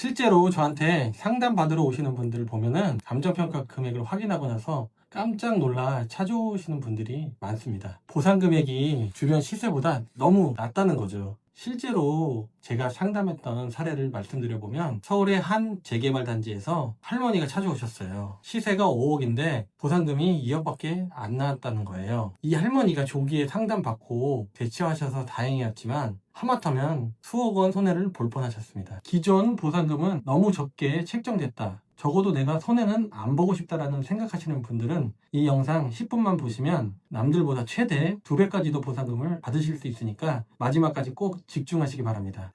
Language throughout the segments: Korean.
실제로 저한테 상담 받으러 오시는 분들을 보면은 감정평가 금액을 확인하고 나서 깜짝 놀라 찾아오시는 분들이 많습니다. 보상 금액이 주변 시세보다 너무 낮다는 거죠. 실제로 제가 상담했던 사례를 말씀드려보면 서울의 한 재개발 단지에서 할머니가 찾아오셨어요. 시세가 5억인데 보상금이 2억밖에 안 나왔다는 거예요. 이 할머니가 조기에 상담받고 대처하셔서 다행이었지만 하마터면 수억 원 손해를 볼 뻔하셨습니다. 기존 보상금은 너무 적게 책정됐다. 적어도 내가 손해는 안 보고 싶다라는 생각하시는 분들은 이 영상 10분만 보시면 남들보다 최대 2배까지도 보상금을 받으실 수 있으니까 마지막까지 꼭 집중하시기 바랍니다.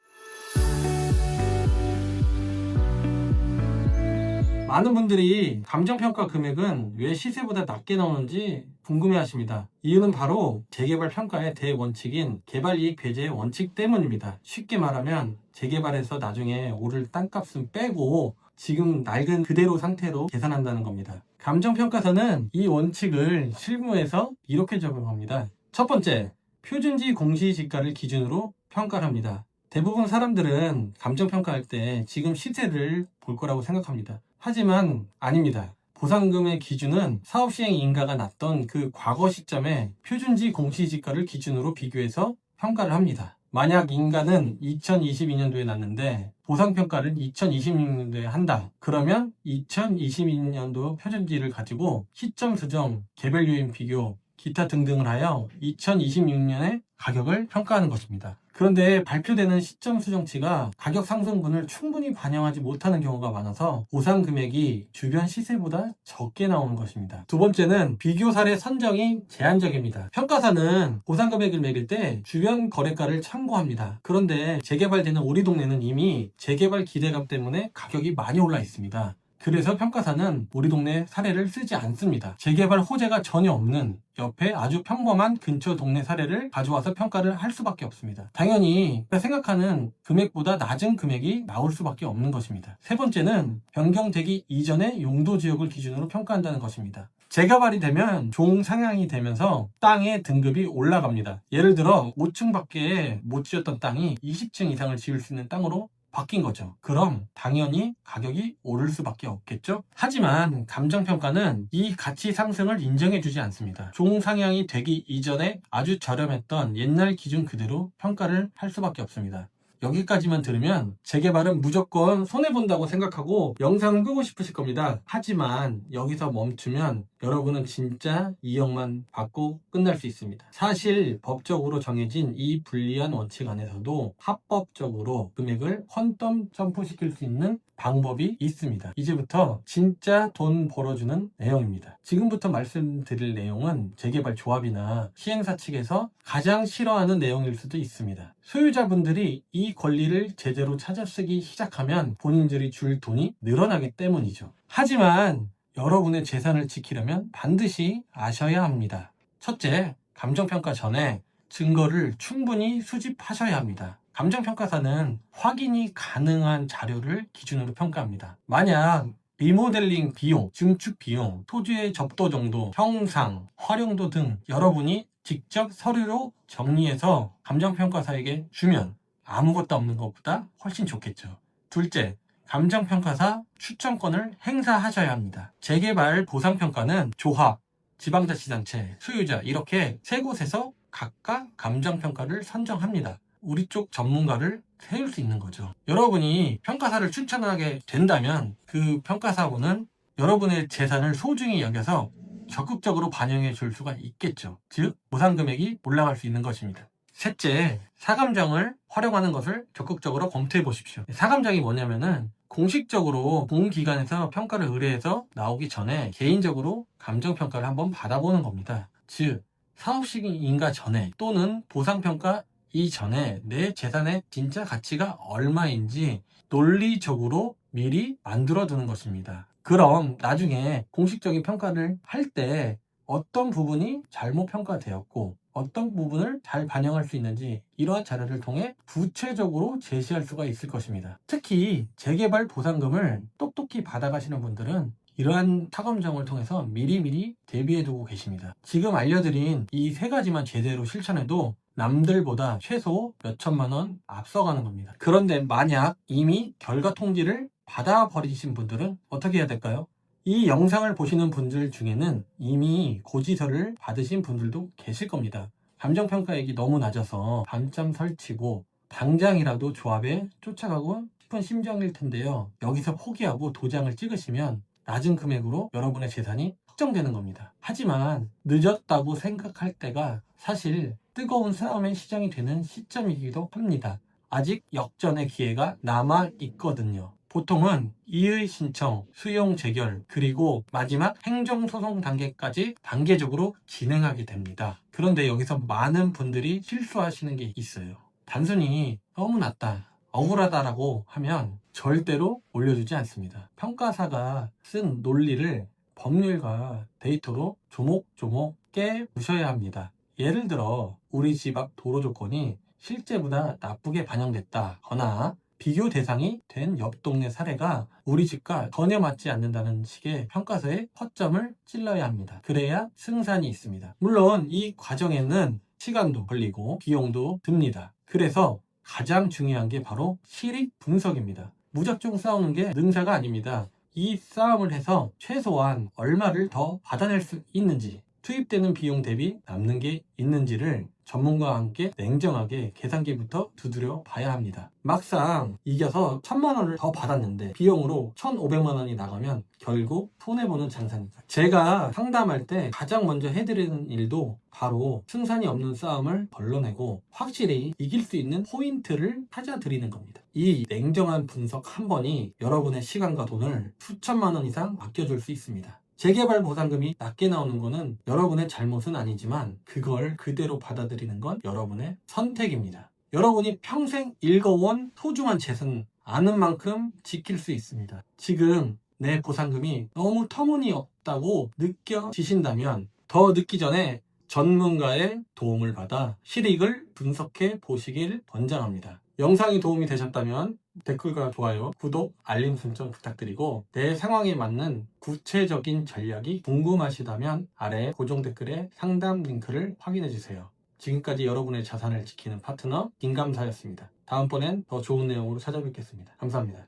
많은 분들이 감정평가 금액은 왜 시세보다 낮게 나오는지 궁금해 하십니다. 이유는 바로 재개발 평가의 대원칙인 개발이익 배제의 원칙 때문입니다. 쉽게 말하면 재개발에서 나중에 오를 땅값은 빼고 지금 낡은 그대로 상태로 계산한다는 겁니다. 감정평가서는 이 원칙을 실무에서 이렇게 적용합니다. 첫 번째, 표준지 공시지가를 기준으로 평가를 합니다. 대부분 사람들은 감정평가할 때 지금 시세를 볼 거라고 생각합니다. 하지만 아닙니다. 보상금의 기준은 사업 시행 인가가 났던 그 과거 시점에 표준지 공시지가를 기준으로 비교해서 평가를 합니다. 만약 인가는 2022년도에 났는데 보상평가를 2026년도에 한다. 그러면 2022년도 표준지를 가지고 시점 수정, 개별 요인 비교, 기타 등등을 하여 2026년에 가격을 평가하는 것입니다. 그런데 발표되는 시점 수정치가 가격 상승분을 충분히 반영하지 못하는 경우가 많아서 보상 금액이 주변 시세보다 적게 나오는 것입니다. 두 번째는 비교 사례 선정이 제한적입니다. 평가사는 보상 금액을 매길 때 주변 거래가를 참고합니다. 그런데 재개발되는 우리 동네는 이미 재개발 기대감 때문에 가격이 많이 올라 있습니다. 그래서 평가사는 우리 동네 사례를 쓰지 않습니다. 재개발 호재가 전혀 없는 옆에 아주 평범한 근처 동네 사례를 가져와서 평가를 할 수밖에 없습니다. 당연히 생각하는 금액보다 낮은 금액이 나올 수밖에 없는 것입니다. 세 번째는 변경되기 이전의 용도 지역을 기준으로 평가한다는 것입니다. 재개발이 되면 종상향이 되면서 땅의 등급이 올라갑니다. 예를 들어 5층밖에 못 지었던 땅이 20층 이상을 지을 수 있는 땅으로 바뀐 거죠. 그럼 당연히 가격이 오를 수밖에 없겠죠. 하지만 감정평가는 이 가치 상승을 인정해주지 않습니다. 종상향이 되기 이전에 아주 저렴했던 옛날 기준 그대로 평가를 할 수밖에 없습니다. 여기까지만 들으면 재개발은 무조건 손해본다고 생각하고 영상을 끄고 싶으실 겁니다. 하지만 여기서 멈추면 여러분은 진짜 2억만 받고 끝날 수 있습니다. 사실 법적으로 정해진 이 불리한 원칙 안에서도 합법적으로 금액을 퀀텀 점프시킬 수 있는 방법이 있습니다. 이제부터 진짜 돈 벌어주는 내용입니다. 지금부터 말씀드릴 내용은 재개발 조합이나 시행사 측에서 가장 싫어하는 내용일 수도 있습니다. 소유자분들이 이 권리를 제대로 찾아쓰기 시작하면 본인들이 줄 돈이 늘어나기 때문이죠. 하지만 여러분의 재산을 지키려면 반드시 아셔야 합니다. 첫째, 감정평가 전에 증거를 충분히 수집하셔야 합니다. 감정평가사는 확인이 가능한 자료를 기준으로 평가합니다. 만약 리모델링 비용, 증축 비용, 토지의 접도 정도, 형상, 활용도 등 여러분이 직접 서류로 정리해서 감정평가사에게 주면 아무것도 없는 것보다 훨씬 좋겠죠. 둘째, 감정평가사 추천권을 행사하셔야 합니다. 재개발 보상평가는 조합, 지방자치단체, 소유자 이렇게 세 곳에서 각각 감정평가를 선정합니다. 우리 쪽 전문가를 세울 수 있는 거죠. 여러분이 평가사를 추천하게 된다면 그 평가사분은 여러분의 재산을 소중히 여겨서 적극적으로 반영해 줄 수가 있겠죠. 즉 보상금액이 올라갈 수 있는 것입니다. 셋째, 사감정을 활용하는 것을 적극적으로 검토해 보십시오. 사감정이 뭐냐면은 공식적으로 공기관에서 평가를 의뢰해서 나오기 전에 개인적으로 감정평가를 한번 받아보는 겁니다. 즉 사업식 인가 전에 또는 보상평가 이전에 내 재산의 진짜 가치가 얼마인지 논리적으로 미리 만들어 두는 것입니다. 그럼 나중에 공식적인 평가를 할 때 어떤 부분이 잘못 평가되었고 어떤 부분을 잘 반영할 수 있는지 이러한 자료를 통해 구체적으로 제시할 수가 있을 것입니다. 특히 재개발 보상금을 똑똑히 받아가시는 분들은 이러한 타검정을 통해서 미리미리 대비해 두고 계십니다. 지금 알려드린 이 세 가지만 제대로 실천해도 남들보다 최소 몇 천만 원 앞서가는 겁니다. 그런데 만약 이미 결과 통지를 받아버리신 분들은 어떻게 해야 될까요? 이 영상을 보시는 분들 중에는 이미 고지서를 받으신 분들도 계실 겁니다. 감정평가액이 너무 낮아서 밤잠 설치고 당장이라도 조합에 쫓아가고 싶은 심정일 텐데요. 여기서 포기하고 도장을 찍으시면 낮은 금액으로 여러분의 재산이 확정되는 겁니다. 하지만 늦었다고 생각할 때가 사실 뜨거운 싸움의 시작이 되는 시점이기도 합니다. 아직 역전의 기회가 남아 있거든요. 보통은 이의 신청, 수용 재결, 그리고 마지막 행정소송 단계까지 단계적으로 진행하게 됩니다. 그런데 여기서 많은 분들이 실수하시는 게 있어요. 단순히 너무 낮다, 억울하다라고 하면 절대로 올려주지 않습니다. 평가사가 쓴 논리를 법률과 데이터로 조목조목 깨부셔야 합니다. 예를 들어 우리 집 앞 도로 조건이 실제보다 나쁘게 반영됐다거나 비교 대상이 된 옆 동네 사례가 우리 집과 전혀 맞지 않는다는 식의 평가서에 허점을 찔러야 합니다. 그래야 승산이 있습니다. 물론 이 과정에는 시간도 걸리고 비용도 듭니다. 그래서 가장 중요한 게 바로 실익 분석입니다. 무작정 싸우는 게 능사가 아닙니다. 이 싸움을 해서 최소한 얼마를 더 받아낼 수 있는지, 투입되는 비용 대비 남는 게 있는지를 전문가와 함께 냉정하게 계산기부터 두드려 봐야 합니다. 막상 이겨서 1000만 원을 더 받았는데 비용으로 1500만 원이 나가면 결국 손해보는 장사입니다. 제가 상담할 때 가장 먼저 해드리는 일도 바로 승산이 없는 싸움을 걸러내고 확실히 이길 수 있는 포인트를 찾아드리는 겁니다. 이 냉정한 분석 한 번이 여러분의 시간과 돈을 수천만 원 이상 아껴줄 수 있습니다. 재개발 보상금이 낮게 나오는 거는 여러분의 잘못은 아니지만 그걸 그대로 받아들이는 건 여러분의 선택입니다. 여러분이 평생 읽어온 소중한 재산 아는 만큼 지킬 수 있습니다. 지금 내 보상금이 너무 터무니없다고 느껴지신다면 더 늦기 전에 전문가의 도움을 받아 실익을 분석해 보시길 권장합니다. 영상이 도움이 되셨다면 댓글과 좋아요, 구독, 알림 설정 부탁드리고 내 상황에 맞는 구체적인 전략이 궁금하시다면 아래 고정 댓글에 상담 링크를 확인해주세요. 지금까지 여러분의 자산을 지키는 파트너 김감사였습니다. 다음번엔 더 좋은 내용으로 찾아뵙겠습니다. 감사합니다.